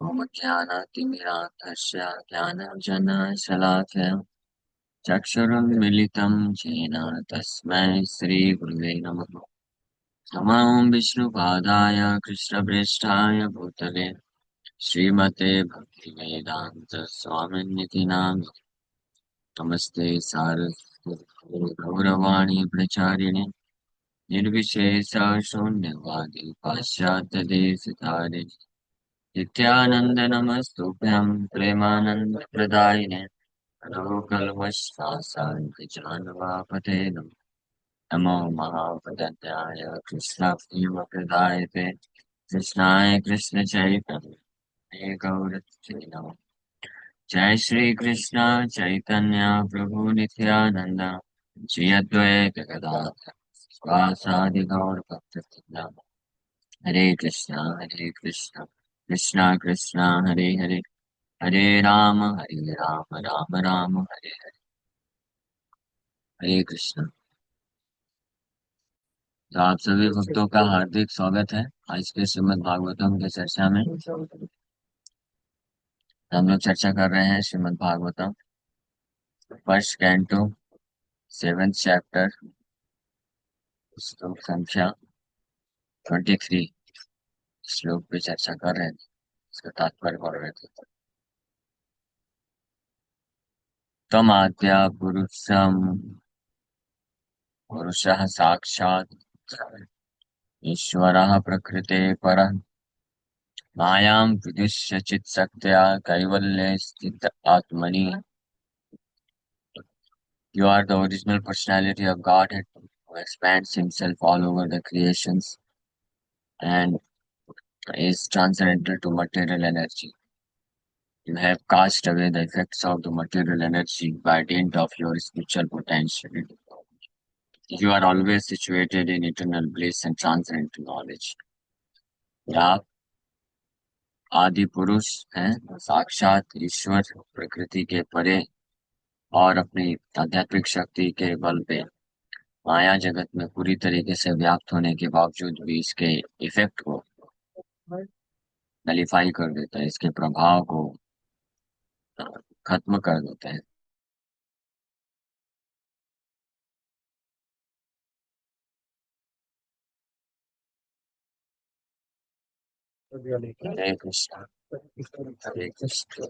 ज्ञानातिमिरान्तस्य ज्ञानाञ्जनशलाकया चक्षुरुन्मिलितं येन तस्मै श्रीगुरुवे नमः। नमो विष्णुपादाय कृष्णप्रेष्ठाय भूतले श्रीमते भक्तिवेदान्त स्वामिनिति नाम। नमस्ते सारस्वते गौरवाणी प्रचारिणे निर्विशेष शून्यवादी पाश्चात्यदेशतारिणे नित्यानंद नमस्तुभ्यं प्रेमानंद प्रदायिने कलमशासान्तिजानवापते नमो महापदन्याय कृष्णाप्रियप्रदायते कृष्णाय कृष्ण चैतन्य गौरक्षे नमः। जय श्री कृष्ण चैतन्य प्रभु नित्यानंद श्री अद्वैत गदाधर स्वासादि गौर भक्तवृंद। हरे कृष्णा कृष्णा कृष्णा हरे हरे हरे राम राम राम हरे हरे। हरे कृष्ण। तो आप सभी भक्तों का हार्दिक स्वागत है आज के श्रीमद् भागवतम की चर्चा में। हम लोग चर्चा कर रहे हैं Shrimad Bhagavatam first canto 7th chapter श्लोक संख्या 23 श्लोक पे चर्चा कर रहे थे, इसका तात्पर्य पढ़ रहे थे। तमाद्या पुरुषः साक्षात् ईश्वरः प्रकृते परः मायां विदुष्य चित्सक्त्या कैवल्ये स्थित आत्मनि। You are the original personality of Godhead who expands himself all over the creations and is transcendental to material energy. You have cast away the effects of the material energy by dint of your spiritual potential. You are always situated in eternal bliss and transcendental knowledge. आप आदि पुरुष हैं, साक्षात ईश्वर प्रकृति के परे और अपनी आध्यात्मिक शक्ति के बल पे माया जगत में पूरी तरीके से व्याप्त होने के बावजूद भी इसके इफेक्ट को नलीफाई कर देता है, इसके प्रभाव को खत्म कर देता है। हरे कृष्ण हरे कृष्ण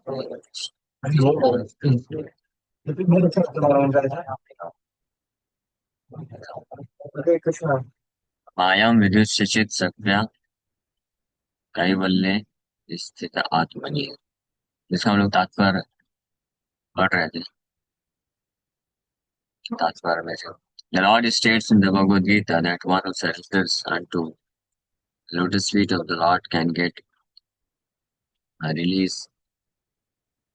हरे कृष्ण। मायां विदुष्य चित सत्या कैवल्य स्थित आत्मनि, जिसका हम लोग तात्पर्य पढ़ रहे थे। तात्पर्य में से The Lord states in the Bhagavad Gita that one who surrenders unto the lotus feet of the Lord can get a release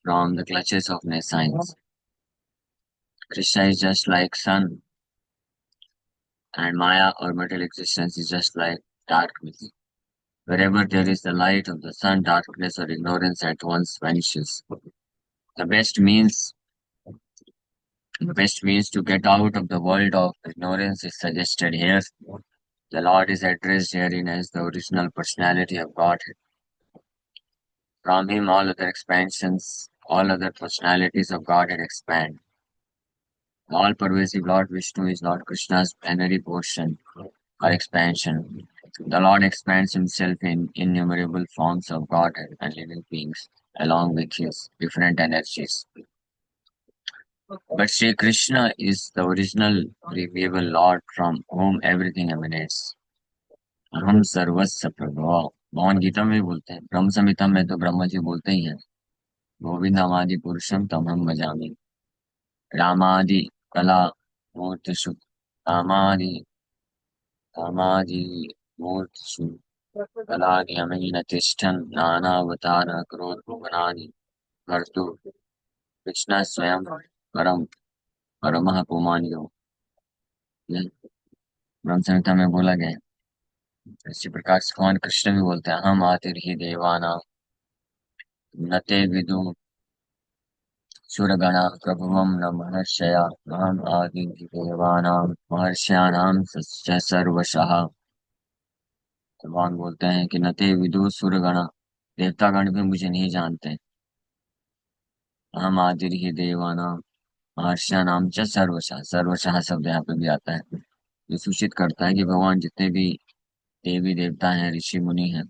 from the clutches of nescience. Krishna is just like sun, and Maya or material existence is just like darkness. Wherever there is the light of the sun, darkness or ignorance at once vanishes. The best means to get out of the world of ignorance is suggested here. The Lord is addressed herein as the original personality of Godhead. From him all other personalities of Godhead expand. All-pervasive Lord Vishnu is Lord Krishna's plenary portion or expansion. The Lord expands himself in innumerable forms of Godhead and living beings, along with his different energies. But Sri Krishna is the original renewable Lord from whom everything emanates. हम सर्वस्व प्रभव, भगवान गीता में भी बोलते हैं, ब्रह्म संहिता में तो ब्रह्मा जी बोलते ही हैं, गोविंद आदि पुरुषम तमहम भजामि। रामादि कला मूर्तिषु कामादि कामादि मूर्तिषु कलादि अमीन तिष्ठन् नानावतार करोति भुवनानि भर्तु। कृष्ण स्वयं परमः पुमान्यो, ब्रह्म संहिता में बोला गया है। इसी प्रकार से भगवान कृष्ण भी बोलते हैं, हम आतिर्हि देवानां न ते विदु सुरगणा प्रभुवं न महर्षया अहम आदिर्हि देवानां महर्षयाणां च सर्वशः। भगवान बोलते हैं कि न ते विदु सुरगणा, देवतागण भी मुझे नहीं जानते। हम आदिर ही देवानाम महर्षियाणाम च सर्वशः, सर्वशः शब्द यहाँ पे भी आता है। ये सूचित करता है कि भगवान जितने भी देवी देवता हैं, ऋषि मुनि हैं,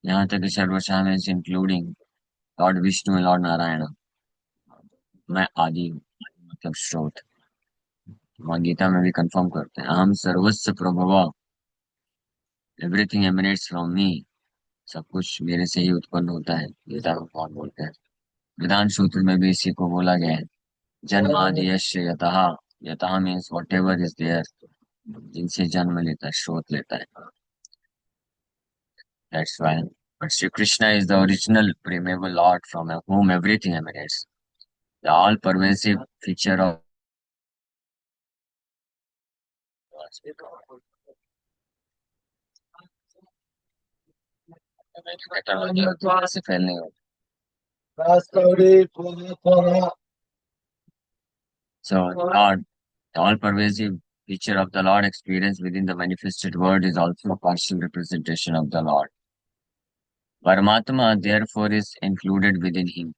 यहाँ तक कि सर्वशः में including Lord Vishnu Lord Narayan, मैं आदि हूँ, मतलब स्रोत। भगवान गीता में भी कंफर्म करते हैं, अहम सर्वस्व प्रभव, एवरीथिंग एमिनेट्स फ्रॉम मी, सब कुछ मेरे से ही उत्पन्न होता है, गीता में भगवान बोलते हैं। वेदांत सूत्र में भी इसी को बोला गया है, जन्मादि यस्य यतः, यतः means whatever is there, जिनसे जन्म लेता है, स्रोत लेता है, that's why. But Shri Krishna is the original primeval Lord from whom everything emanates, the all pervasive feature of technology से फैलने हो। So Lord, the all pervasive feature of the Lord experienced within the manifested word is also a partial representation of the Lord. परमात्मा therefore is included within him.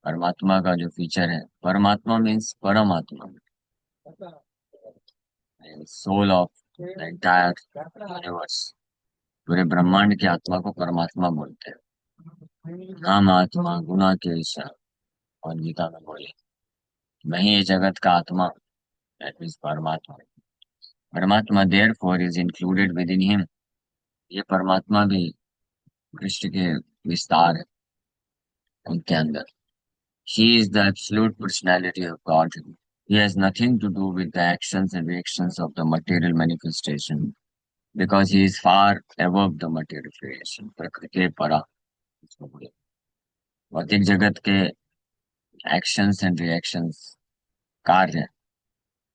परमात्मा का जो feature है, परमात्मा means परमात्मा, soul of the entire universe, पूरे ब्रह्मांड की आत्मा को परमात्मा बोलते हैं। हम आत्मा गुना के ईशा, और गीता में बोले, मैं ही ये जगत का आत्मा, दैट मीन्स परमात्मा। परमात्मा therefore is included within him, ये परमात्मा भी कृष्ण के विस्तार है उनके अंदर। He is the absolute personality of God. He has nothing to do with the actions and reactions of the material manifestation because he is far above the material creation. प्रकृति परा, इसको बोले। भौतिक जगत के एक्शंस एंड रिएक्शंस, कार्य,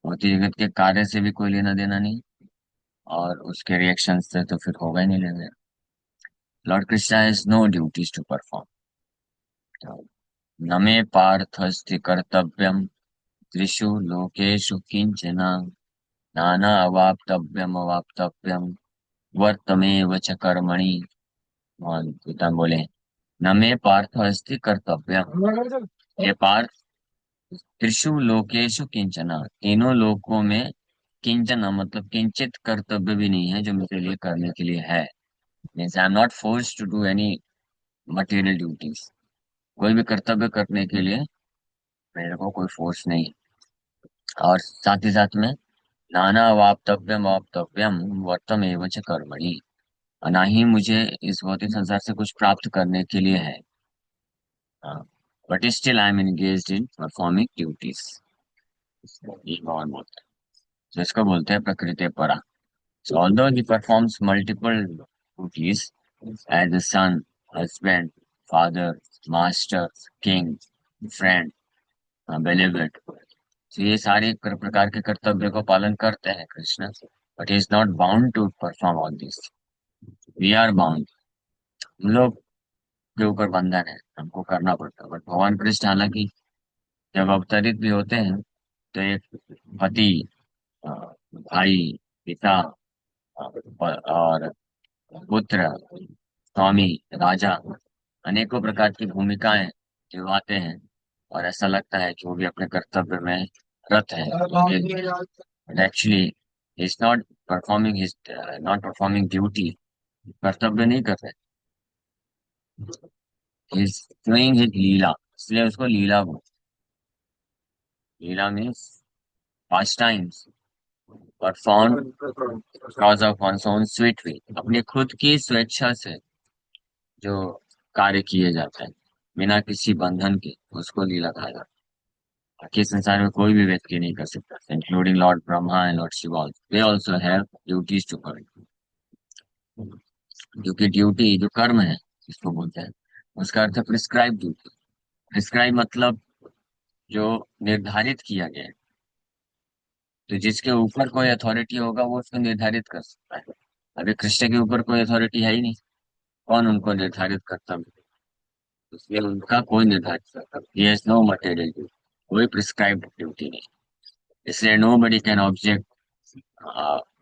भौतिक जगत के कार्य से भी कोई लेना देना नहीं, और उसके रिएक्शन से तो फिर होगा ही नहीं लेना देना। Lord Krishna has no duties to perform, न मे पार्थस्ति कर्तव्यम त्रिषु लोकेषु किंचन, नाना अवाप्तव्यम अवाप्तव्यम वर्तमेव च कर्मणि। और गीता बोले, न मे पार्थ अस्ति कर्तव्यम, ये पार्थ, त्रिषु लोकेषु किंचन, तीनों लोकों में किंचन मतलब किंचित कर्तव्य भी नहीं है जो मेरे लिए करने के लिए है। Means I am not force to do any material duties, कोई भी कर्तव्य करने के लिए मेरे को कोई फोर्स नहीं। और साथ ही साथ में नाना वाप्तव्यम वाप्तव्यम वर्तम एवं च कर्मणि, ना ही मुझे इस भौतिक संसार से कुछ प्राप्त करने के लिए है, but still I am engaged in performing duties, ये भगवान बोलते हैं। तो इसको बोलते हैं प्रकृति परा। So although he performs multiple duties as a son, husband, father, master, king, friend, beloved, तो ये सारे प्रकार के कर्तव्य को पालन करते हैं Krishna, but is not bound to perform all this. We are bound, हम लोग के ऊपर बंधन है, हमको करना पड़ता है। बट भगवान कृष्ण हालांकि जब अवतरित भी होते हैं तो एक पति, अ, भाई, पिता, और पुत्र, स्वामी, राजा, अनेकों प्रकार की भूमिकाएं निभाते हैं, और ऐसा लगता है कि वो भी अपने कर्तव्य में रत है। Actually is not performing his, not performing duty, कर्तव्य नहीं कर रहे, इज डूइंग हिज लीला, इसलिए उसको लीला बोल। Lila means pastimes perform because of one's own sweet way, अपनी खुद की स्वेच्छा से जो कार्य किए जाते हैं बिना किसी बंधन के, उसको लीला कहा जाता है। बाकी संसार में कोई भी व्यक्ति नहीं कर सकता, including lord Brahma and lord Shiva, they also have duties to perform. क्योंकि ड्यूटी जो कर्म है, इसको बोलते हैं, उसका अर्थ है प्रिस्क्राइब ड्यूटी। प्रिस्क्राइब मतलब जो निर्धारित किया गया है, तो जिसके ऊपर कोई अथॉरिटी होगा वो उसको निर्धारित कर सकता है। अभी कृष्ण के ऊपर कोई अथॉरिटी है ही नहीं, कौन उनको निर्धारित करता है? इसलिए उनका कोई निर्धारित करता, he has no material duty, कोई प्रिस्क्राइब्ड ड्यूटी नहीं, इसलिए nobody can object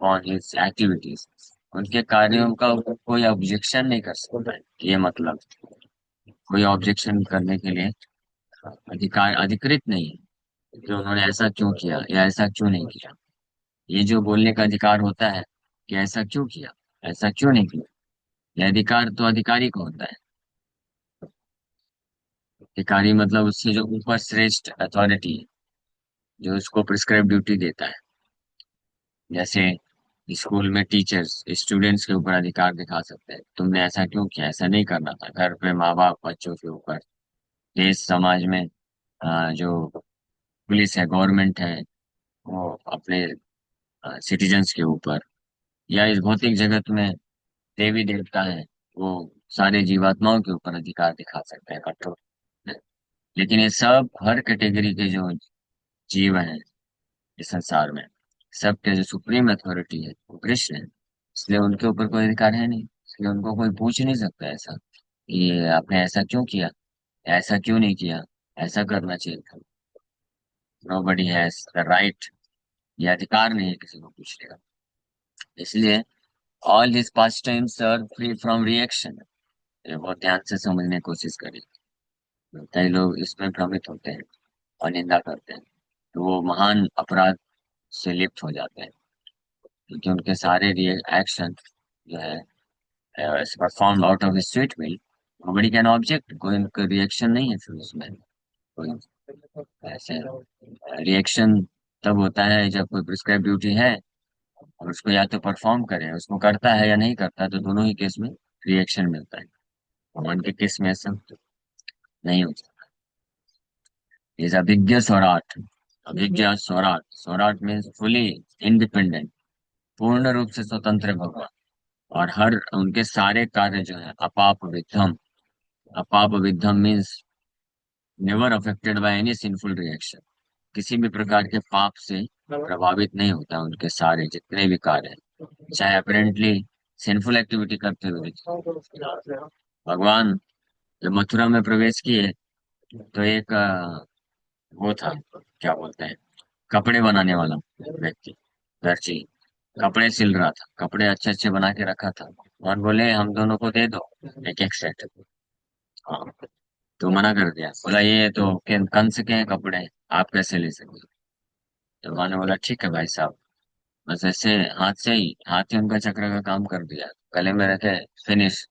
on his activities. उनके कार्यों का कोई ऑब्जेक्शन नहीं कर सकता है, ये मतलब कोई ऑब्जेक्शन करने के लिए अधिकार अधिकृत नहीं है कि उन्होंने ऐसा क्यों किया या ऐसा क्यों नहीं किया। ये जो बोलने का अधिकार होता है कि ऐसा क्यों किया, ऐसा क्यों नहीं किया, ये अधिकार तो अधिकारी को होता है। अधिकारी मतलब उससे जो ऊपर श्रेष्ठ अथॉरिटी है, जो उसको प्रिस्क्राइब ड्यूटी देता है। जैसे स्कूल में टीचर्स स्टूडेंट्स के ऊपर अधिकार दिखा सकते हैं, तुमने ऐसा क्यों किया, ऐसा नहीं करना था। घर पे माँ बाप बच्चों के ऊपर, देश समाज में जो पुलिस है, गवर्नमेंट है, वो अपने सिटीजन्स के ऊपर, या इस भौतिक जगत में देवी देवता है, वो सारे जीवात्माओं के ऊपर अधिकार दिखा सकते हैं, कंट्रोल। लेकिन ये सब हर कैटेगरी के जो जीव हैं इस संसार में, सबके जो सुप्रीम अथॉरिटी है वो कृष्ण है। इसलिए उनके ऊपर कोई अधिकार है नहीं, इसलिए उनको कोई पूछ नहीं सकता ऐसा कि ये आपने ऐसा क्यों किया, ऐसा क्यों नहीं किया, ऐसा करना चाहिए था। Nobody has the right, ये अधिकार नहीं है किसी को पूछने का। इसलिए all his pastimes are free from reaction. ये बहुत ध्यान से समझने की कोशिश करें। कई लोग इसमें भ्रमित होते हैं और निंदा करते हैं, तो वो महान अपराध से लिप्त हो जाते हैं, क्योंकि उनके सारे एक्शन जो है perform out of sweet will. Nobody can object, कोई उनका रिएक्शन नहीं है फिर उसमें कोई ऐसे। रिएक्शन तब होता है जब कोई प्रिस्क्राइब ड्यूटी है और उसको या तो परफॉर्म करे, उसको करता है या नहीं करता, तो दोनों ही केस में रिएक्शन मिलता है। भगवान के केस में ऐसा नहीं होता। Is Abhidnya स्वराट, Abhidnya स्वराट, स्वराट means fully independent, पूर्ण रूप से स्वतंत्र भगवान। और हर उनके सारे कार्य जो है अपाप विद्धम, अपाप विद्धम means never affected by any sinful reaction, किसी भी प्रकार के पाप से प्रभावित नहीं होता उनके सारे जितने भी कार्य हैं, चाहे अपेरेंटली सिंफुल एक्टिविटी करते हुए भी। भगवान जब मथुरा में प्रवेश किए तो एक वो था, क्या बोलते हैं, कपड़े बनाने वाला व्यक्ति, दर्जी, कपड़े सिल रहा था, कपड़े अच्छे अच्छे बना के रखा था, और बोले हम दोनों को दे दो एक एक सेट। हाँ, तो मना कर दिया, बोला ये तो कंस के हैं कपड़े, आप कैसे ले सकते हो। तो मैंने बोला ठीक है भाई साहब, बस ऐसे हाथ से उनका चक्र का काम कर दिया, गले में रखे, फिनिश।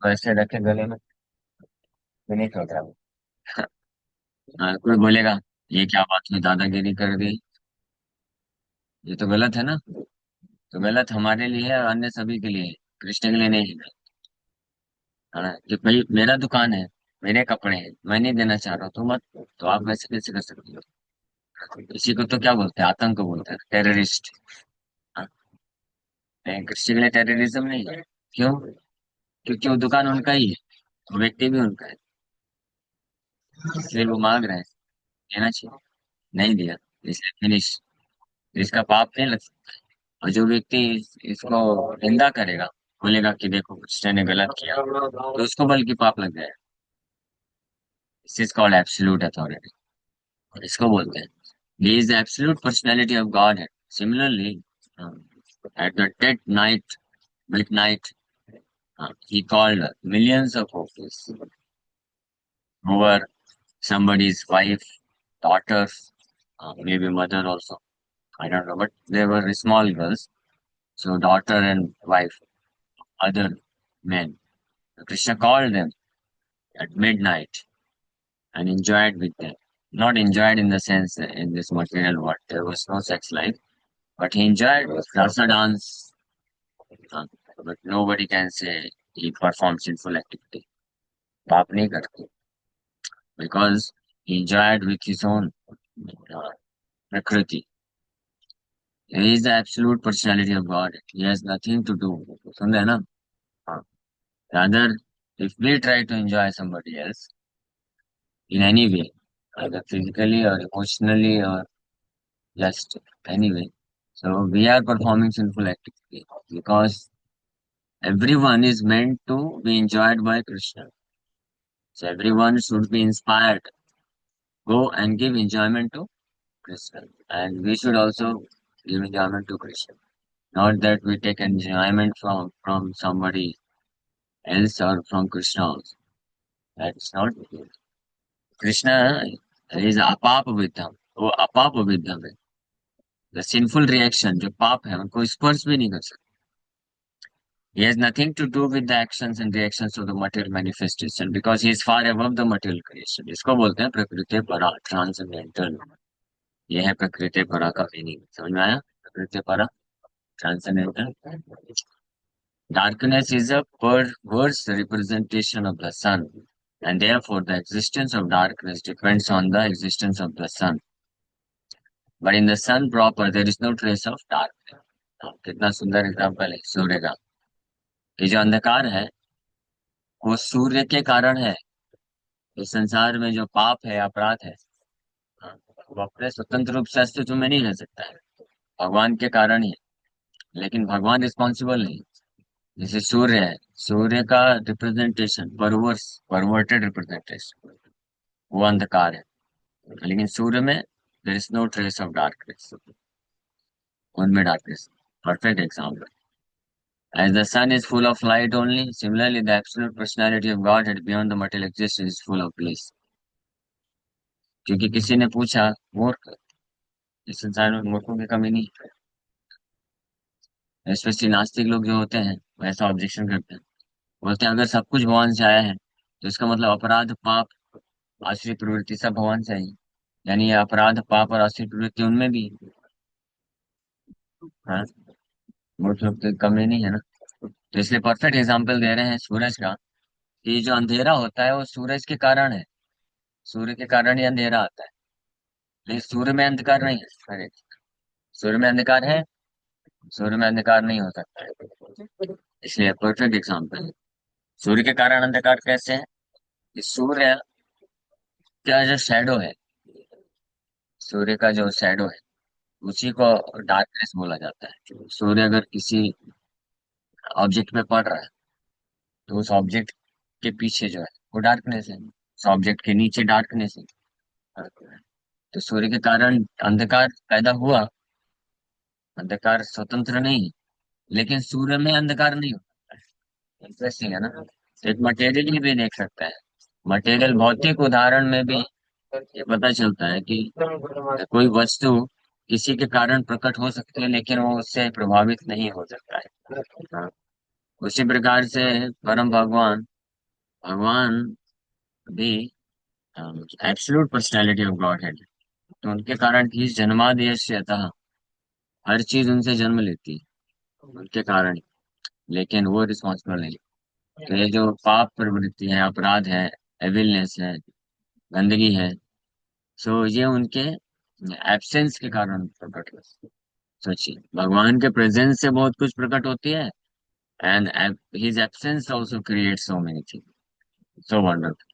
तो ऐसे रखे गले में, फिनिश हो गया। हाँ, कोई बोलेगा ये क्या बात हुई, दादागिरी कर दी, ये तो गलत है ना। तो गलत हमारे लिए है और अन्य सभी के लिए है, कृष्ण के लिए नहीं है। है ना, कि भाई मेरा दुकान है, मेरे कपड़े हैं, मैं नहीं देना चाह रहा हूँ तो मत, तो आप वैसे कैसे कर सकते हो। इसी को तो क्या बोलते हैं, आतंक बोलते हैं, टेररिस्ट। हाँ, नहीं, कृष्ण के लिए टेररिज्म नहीं है। क्यों? क्योंकि वो दुकान उनका ही है, वो व्यक्ति भी उनका है, इसलिए वो मांग रहे हैं, देना चाहिए, नहीं दिया, इसलिए फिनिश। इसका पाप नहीं लग सकता। और जो व्यक्ति इसको निंदा करेगा, बोलेगा कि देखो कृष्ण ने गलत किया, तो उसको बल्कि पाप लग जाएगा। This is called absolute authority, इसको बोलते हैं। He is the absolute personality of Godhead. Similarly, at the dead night, midnight, he called millions of officers who were somebody's wife, daughters, maybe mother also. I don't know, but they were small girls. So daughter and wife, other men. Krishna called them at midnight and enjoyed with them. Not enjoyed in the sense in this material world. There was no sex life, but he enjoyed rasa dance. uh, but nobody can say he performed sinful activity. पाप नहीं करते, because he enjoyed with his own prakriti. He is the absolute personality of God. He has nothing to do. सुन रहे हैं ना? हाँ. Rather, if we try to enjoy somebody else in any way, either physically or emotionally or just any way, so we are performing sinful activity, because everyone is meant to be enjoyed by Krishna. So everyone should be inspired, go and give enjoyment to Krishna, and we should also give enjoyment to Krishna. not that we take enjoyment from somebody else or from Krishna also. That's not Krishna is apap विद्धम, वो अपाप विद्धम है। The sinful reaction जो पाप है उनको स्पर्श भी नहीं कर सकते। He has nothing to do with the actions and reactions of the material manifestation because he is far above the material creation. इसको बोलते हैं प्रकृति परा, ट्रांसेंडेंटल। ये है प्रकृति परा का मीनिंग, समझ में आया? प्रकृति परा, transcendental. Darkness is a perverse representation of the sun, and therefore the existence of darkness depends on the existence of the sun. But in the sun proper, there is no trace of darkness. कितना सुंदर example है सूर्य का। ये जो अंधकार है वो सूर्य के कारण है। इस संसार में जो पाप है, अपराध है, हाँ, वो अपने स्वतंत्र रूप से अस्तित्व में नहीं रह सकता है, भगवान के कारण ही है। लेकिन भगवान रिस्पॉन्सिबल नहीं। जैसे सूर्य है, सूर्य का रिप्रेजेंटेशन परवर्टेड रिप्रेजेंटेशन, वो अंधकार है। लेकिन सूर्य में there is no trace of darkness, उनमें darkness. Perfect example. As the sun is full of light only, similarly the absolute personality of Godhead beyond the material existence is full of bliss. क्योंकि किसी ने पूछा, मूर्ख, इस संसार में मूर्खों की कमी नहीं, स्पेशली नास्तिक लोग जो होते हैं वो ऐसा ऑब्जेक्शन करते हैं। बोलते हैं अगर सब कुछ भगवान से आया है तो इसका मतलब अपराध पाप आश्रित प्रवृत्ति सब भगवान से आई, यानी ये अपराध पाप और आश्रित प्रवृत्ति उनमें भी है। हाँ, मूर्ख लोग की कमी नहीं है ना। तो इसलिए परफेक्ट एग्जाम्पल दे रहे हैं सूरज का, कि जो अंधेरा होता है वो सूरज के कारण है। सूर्य के कारण ही अंधेरा आता है, लेकिन सूर्य में अंधकार नहीं है। अरे, सूर्य में अंधकार है? सूर्य में अंधकार नहीं हो सकता है। इसलिए परफेक्ट एग्जाम्पल है। सूर्य के कारण अंधकार कैसे है? कि सूर्य का जो शैडो है, सूर्य का जो शैडो है उसी को डार्कनेस बोला जाता है। सूर्य अगर किसी ऑब्जेक्ट पे पड़ रहा है तो उस ऑब्जेक्ट के पीछे जो है वो डार्कनेस है, उस ऑब्जेक्ट के नीचे डार्कनेस है। तो सूर्य के कारण अंधकार पैदा हुआ, अंधकार स्वतंत्र नहीं है, लेकिन सूर्य में अंधकार नहीं होता है। इंटरेस्टिंग है ना। तो एक मटेरियल भी देख सकता है, मटेरियल भौतिक उदाहरण में भी ये पता चलता है कि कोई वस्तु किसी के कारण प्रकट हो सकती है लेकिन वो उससे प्रभावित नहीं हो सकता है। हाँ, उसी प्रकार से परम भगवान, भगवान भी एब्सोल्यूट पर्सनैलिटी ऑफ गॉड है। तो उनके कारण ही जन्मादेश अतः हर चीज उनसे जन्म लेती है, उनके कारण ही। लेकिन वो रिस्पॉन्सिबल नहीं। तो ये जो पाप प्रवृत्ति है, अपराध है, एविलनेस है, गंदगी है, सो ये उनके एब्सेंस के कारण प्रकट होती है। सोचिए, भगवान के प्रेजेंस से बहुत कुछ प्रकट होती है, and his absence also create so many thing, so wonderful.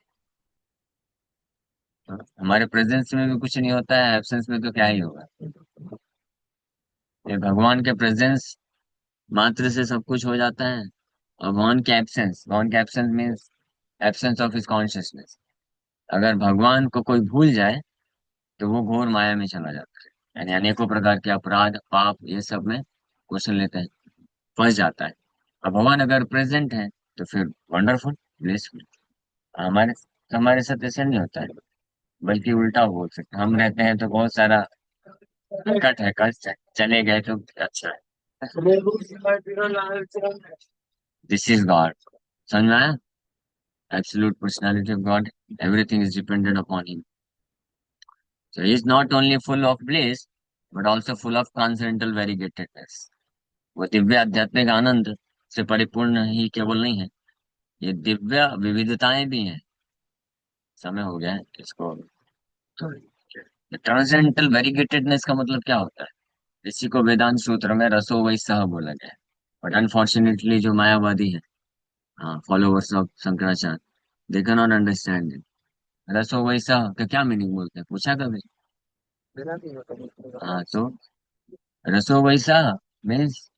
हमारे प्रेजेंस में भी कुछ नहीं होता है, एब्सेंस में तो क्या ही होगा। ये भगवान के प्रेजेंस मात्र से सब कुछ हो जाता है, और भगवान के absence means absence of his consciousness. अगर भगवान को कोई भूल जाए तो वो घोर माया में चला जाता है, यानी अनेकों प्रकार के अपराध पाप ये सब में क्वेश्चन लेते हैं, फंस जाता है। अब भगवान अगर प्रेजेंट है तो फिर वंडरफुल, ब्लिसफुल। हमारे हमारे साथ ऐसा नहीं होता है, बल्कि उल्टा बोल सकते हैं। हम रहते हैं तो बहुत सारा कट है, कट चले गए तो अच्छा है। दिस इज गॉड, समझ में आया? Absolute personality of God, everything is dependent upon him. So he is not only full of bliss, but also full of transcendental variegatedness. वो दिव्य आध्यात्मिक आनंद से परिपूर्ण ही केवल नहीं है, ये दिव्य विविधताएं भी हैं। समय हो गया है इसको। ट्रांसेंडेंटल वेरिगेटेडनेस का मतलब क्या होता है? इसी को वेदांत सूत्र में रसो वही सह बोला गया है। बट अनफॉर्चुनेटली जो मायावादी है, हाँ, followers of Shankaracharya, they can not understand it. रसो वही सह का क्या मीनिंग बोलते हैं, पूछा कभी? हाँ, तो रसो वही सह मीन्स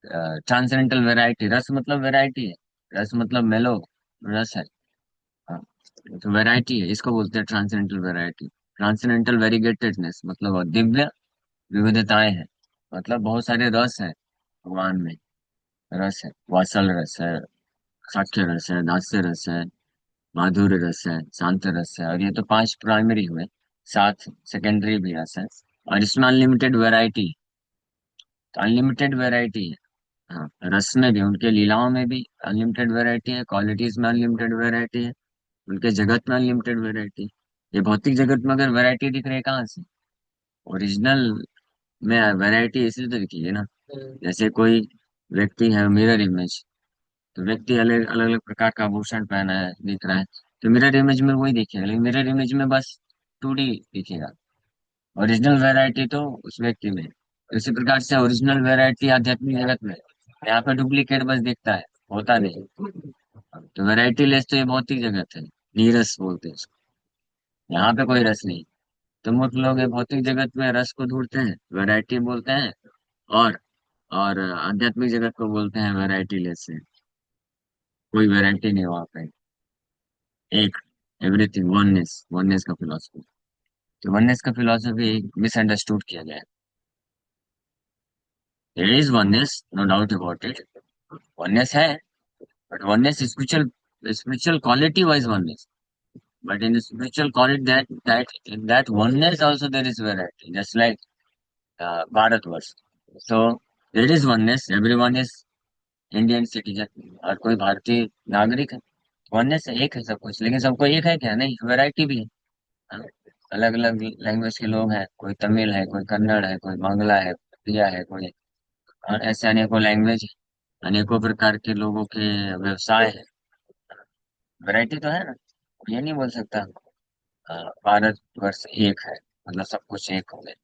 ट्रांसेंडेंटल वैरायटी। रस मतलब वैरायटी है, रस मतलब मेलो, रस है। हाँ, तो वैरायटी है, इसको बोलते हैं ट्रांसेंडेंटल वैरायटी। ट्रांसेंडेंटल वेरीगेटेडनेस मतलब दिव्य विविधताएं हैं। मतलब बहुत सारे रस है भगवान में। रस है, वात्सल रस है, साक्ष्य रस है, दास्य रस है, माधुर्य रस है, शांत रस है, और ये तो पांच प्राइमरी हुए। सात सेकेंडरी भी रस है। और इसमें अनलिमिटेड वैरायटी, तो अनलिमिटेड वैरायटी है। हाँ, रस में भी, उनके लीलाओं में भी अनलिमिटेड वैरायटी है, क्वालिटीज में अनलिमिटेड वैरायटी है, उनके जगत में अनलिमिटेड वैरायटी। ये भौतिक जगत में अगर वैरायटी दिख रही है कहाँ से? ओरिजिनल में वैरायटी इसलिए तो दिखी है ना। जैसे कोई व्यक्ति है, मिरर इमेज, तो व्यक्ति अलग अलग अलग प्रकार का आभूषण पहना है, दिख रहा है, तो मिरर इमेज में वही दिखेगा, लेकिन मिरर इमेज में बस 2D दिखेगा। ओरिजिनल वैरायटी तो उस व्यक्ति में है। इसी प्रकार से ओरिजिनल वैरायटी आध्यात्मिक जगत में है। यहाँ पे डुप्लीकेट बस दिखता है, होता नहीं। तो वैरायटी लेस तो ये भौतिक जगत है, नीरस बोलते हैं इसको। यहाँ पे कोई रस नहीं। तो मूर्ख लोग ये भौतिक जगत में रस को ढूंढते हैं, वैरायटी बोलते हैं। और और आध्यात्मिक जगत को बोलते हैं वैरायटी लेस है। कोई वैरायटी नहीं वहाँ पे। एक, एवरीथिंग वननेस, वननेस का फिलोसफी। तो वननेस का फिलोसफी मिसअंडरस्टूड किया गया है। There is oneness, no doubt about it. Oneness है, but oneness is spiritual quality wise oneness. But in the spiritual quality, that in that oneness also there is variety, just like Bharatvarsh. So there is oneness. Everyone is Indian citizen, और कोई भारतीय नागरिक है। oneness है, एक है सब कुछ, लेकिन सबको एक है क्या? नहीं, वैरायटी भी है। अलग अलग लैंग्वेज के लोग हैं, कोई तमिल है, कोई कन्नड़ है, कोई बांग्ला है, उड़िया है, कोई, और ऐसे अनेकों लैंग्वेज, अनेकों प्रकार के लोगों के व्यवसाय है। वैरायटी तो है ना। ये नहीं बोल सकता भारत वर्ष एक है, मतलब सब कुछ एक हो गए।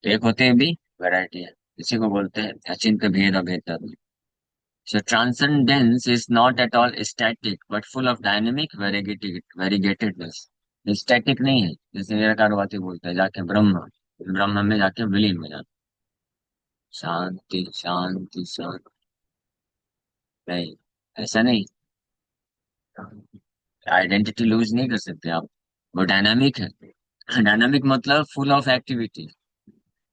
एक होते हैं भी वैरायटी है। इसी को बोलते हैं अचिंत्य भेद अभेद तत्व। So transcendence is not at all static but full of dynamic variegatedness। Static नहीं है, जैसे निराकारवादी बोलता है जाके ब्रह्म, ब्रह्म में जाके विलीन हो जाता। शांति शांति शांति, नहीं, ऐसा नहीं। आइडेंटिटी लूज नहीं कर सकते आप। वो डायनामिक है। डायनामिक मतलब फुल ऑफ एक्टिविटी।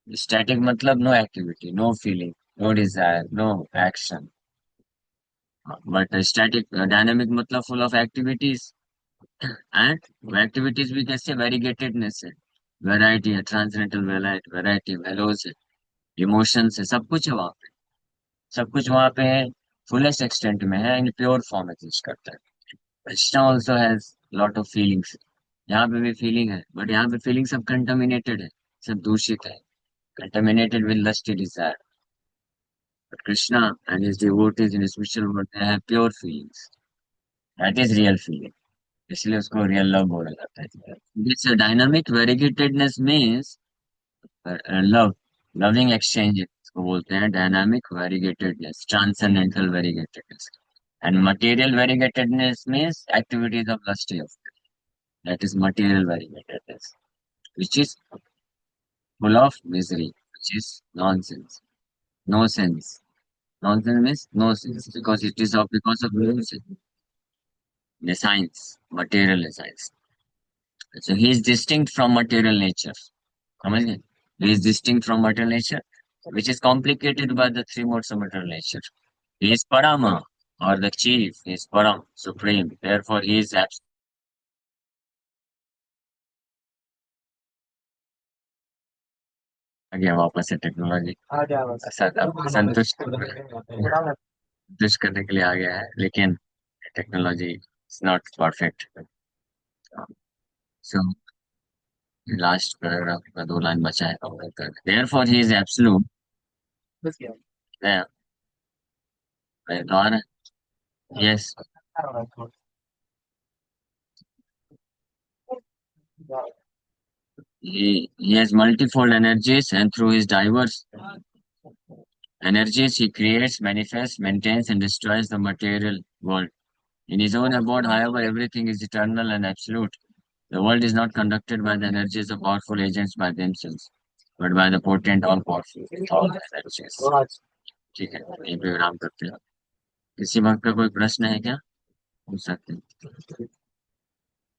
स्टैटिक मतलब no activity, no feeling, no desire, no action. But static dynamic मतलब full of activities. And activities भी कैसे? वेरीगेटेडनेस है, वैरायटी है, ट्रांसडेंटल वैरायटी, वेलोज है, इमोशंस है, सब कुछ है वहाँ पे। सब कुछ वहाँ पे है, फुलेस्ट एक्सटेंट में है, इन प्योर फॉर्म एग्जिस्ट करता है। Krishna also has lot of feelings. यहाँ पे भी फीलिंग है, बट यहाँ पे फीलिंग सब कंटामिनेटेड है, सब दूषित है, contaminated with lusty desire. But Krishna and his devotees in spiritual world, they have pure feelings. That is real feeling. इसलिए उसको रियल लव बोला जाता है। This dynamic variegatedness means love, loving exchange इसको बोलते हैं dynamic variegatedness, transcendental variegatedness. And material variegatedness means activities of lusty of that is material variegatedness, which is full of misery, which is nonsense, no sense. Nonsense means no sense because it is of because of music, the science, material science. So he is distinct from material nature. समझ गए? He is distinct from material nature, which is complicated by the three modes of material nature. He is Parama, or the chief. He is Param, supreme. Therefore, he is absolute. गया वापस से technology संतुष्ट संतुष्ट करने के लिए आ गया है, लेकिन technology is not perfect. So last paragraph का दो लाइन बचा है कंप्लीट कर। Therefore he is absolute. द्वारा, yes, he has multifold energies, and through his diverse energies he creates, manifests, maintains and destroys the material world. In his own abode, however, everything is eternal and absolute. The world is not conducted by the energies of powerful agents by themselves, but by the potent all powerful all energies। ठीक है, यहीं पे विराम करते हैं। किसी बात का कोई प्रश्न है क्या? पूछ सकते हैं।